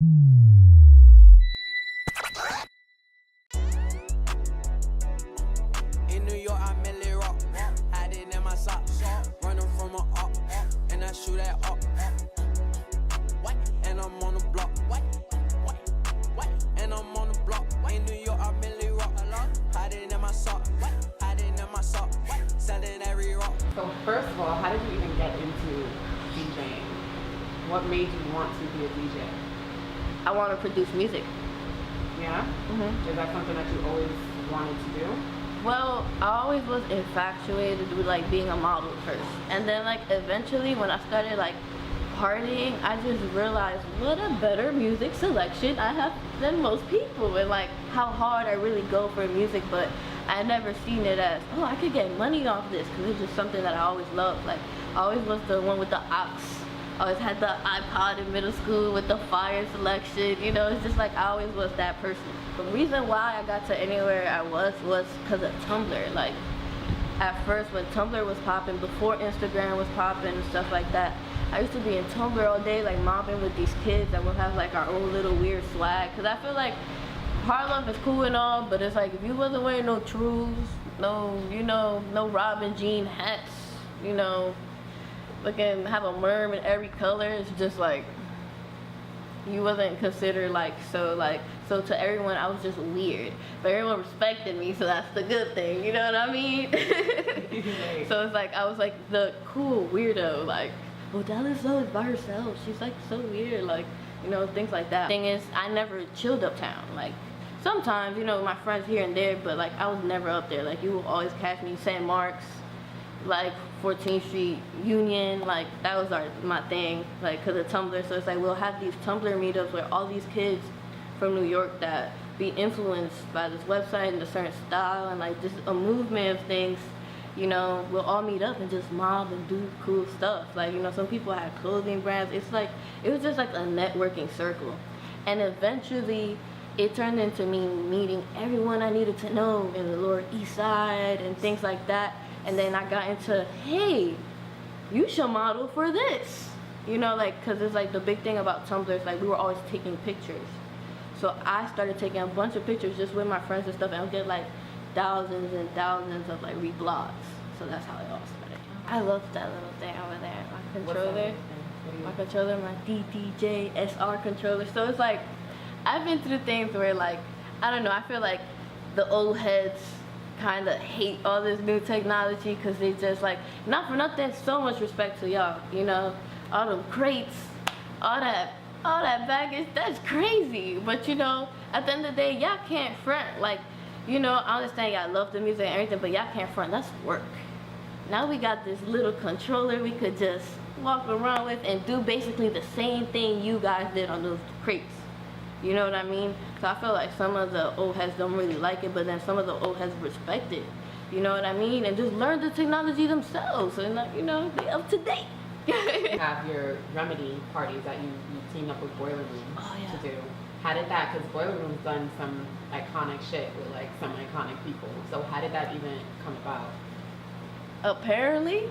In New York, I merely rock. Hiding in my socks. Running from a up. And I shoot at up. And I'm on the block. And I'm on the block. In New York, I merely rock. Hiding in my socks. Hiding in my socks. Selling every rock. So first of all, how did you even get into DJing? What made you want to be a DJ? I want to produce music. Yeah? Is that something that you always wanted to do? Well, I always was infatuated with like being a model first, and then like eventually when I started like partying, I just realized what a better music selection I have than most people, and like how hard I really go for music. But I never seen it as, oh, I could get money off this, because it's just something that I always loved. Like I always was the one with the aux. I always had the iPod in middle school with the fire selection, you know. It's just like I always was that person. The reason why I got to anywhere I was because of Tumblr. Like at first when Tumblr was popping, before Instagram was popping and stuff like that, I used to be in Tumblr all day, like mobbing with these kids that would have like our own little weird swag. Cause I feel like Harlem is cool and all, but it's like if you wasn't wearing no trues, no, you know, no Robin Jean hats, you know, looking, have a merm in every color, it's just like you wasn't considered like so to everyone I was just weird, but everyone respected me, so that's the good thing, you know what I mean? So it's like I was like the cool weirdo, like Odalys is by herself, she's like so weird, like, you know, things like that. Thing is, I never chilled uptown. Like sometimes, you know, my friends here and there, but like I was never up there. Like you will always catch me St. Mark's, like 14th Street, Union, like that was my thing, like because of Tumblr. So it's like we'll have these Tumblr meetups where all these kids from New York that be influenced by this website and a certain style and like just a movement of things, you know, we'll all meet up and just mob and do cool stuff. Like, you know, some people had clothing brands. It's like, it was just like a networking circle. And eventually it turned into me meeting everyone I needed to know in the Lower East Side and things like that. And then I got into, hey, you should model for this. You know, like, cause it's like the big thing about Tumblr is like we were always taking pictures. So I started taking a bunch of pictures just with my friends and stuff, and I'll get like thousands and thousands of like reblogs. So that's how it all started. I love that little thing over there, my controller. My controller, my DJ Esco controller. So it's like, I've been through things where like, I don't know, I feel like the old heads kind of hate all this new technology because they just like, not for nothing, so much respect to y'all, you know, all them crates, all that baggage, that's crazy. But you know, at the end of the day, y'all can't front. Like, you know, I understand y'all love the music and everything, but y'all can't front, that's work. Now we got this little controller we could just walk around with and do basically the same thing you guys did on those crates. You know what I mean? So I feel like some of the old heads don't really like it, but then some of the old heads respect it. You know what I mean? And just learn the technology themselves and like, you know, be up to date. You have your remedy parties that you teamed up with Boiler Room to do. How did that, because Boiler Room's done some iconic shit with like some iconic people. So how did that even come about? Apparently,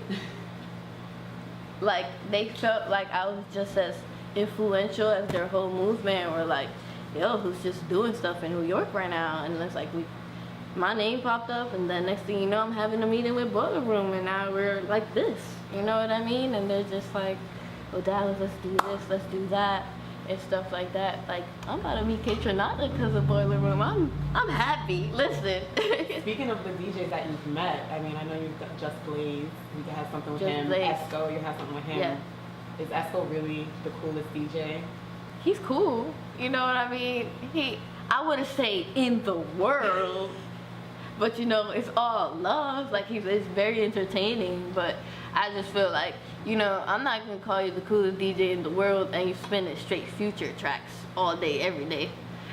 like they felt like I was just as influential as their whole movement, or like, yo, who's just doing stuff in New York right now? And it's like my name popped up, and then next thing you know, I'm having a meeting with Boiler Room, and now we're like this. You know what I mean? And they're just like, Odalys, let's do this, let's do that, and stuff like that. Like, I'm about to meet K-Tronada because of Boiler Room. I'm happy. Listen. Speaking of the DJs that you've met, I mean, I know you've got Just Blaze. You had something with him. Blaze. Esco, you had something with him. Yeah. Is Esco really the coolest DJ? He's cool. You know what I mean? I wouldn't say in the world, but you know, it's all love. Like, it's very entertaining, but I just feel like, you know, I'm not gonna call you the coolest DJ in the world and you spinning straight Future tracks all day, every day.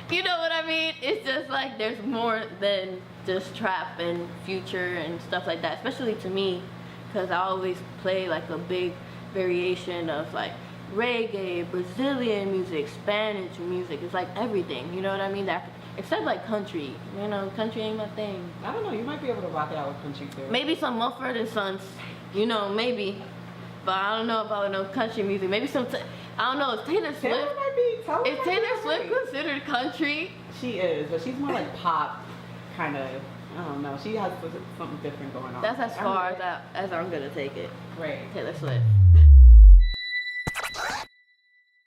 You know what I mean? It's just like there's more than just trap and Future and stuff like that, especially to me, because I always play like a big variation of like reggae, Brazilian music, Spanish music. It's like everything, you know what I mean? That, except like country, you know, country ain't my thing. I don't know, you might be able to rock it out with country too. Maybe some Mumford & Sons, you know, maybe. But I don't know about no country music. Maybe some, I don't know, Taylor Swift. Tell her Is how Taylor to Swift write. considered country? She is, but she's more like pop, kind of. I don't know. She has something different going on. That's as far as I'm gonna take it. Right. Taylor Swift.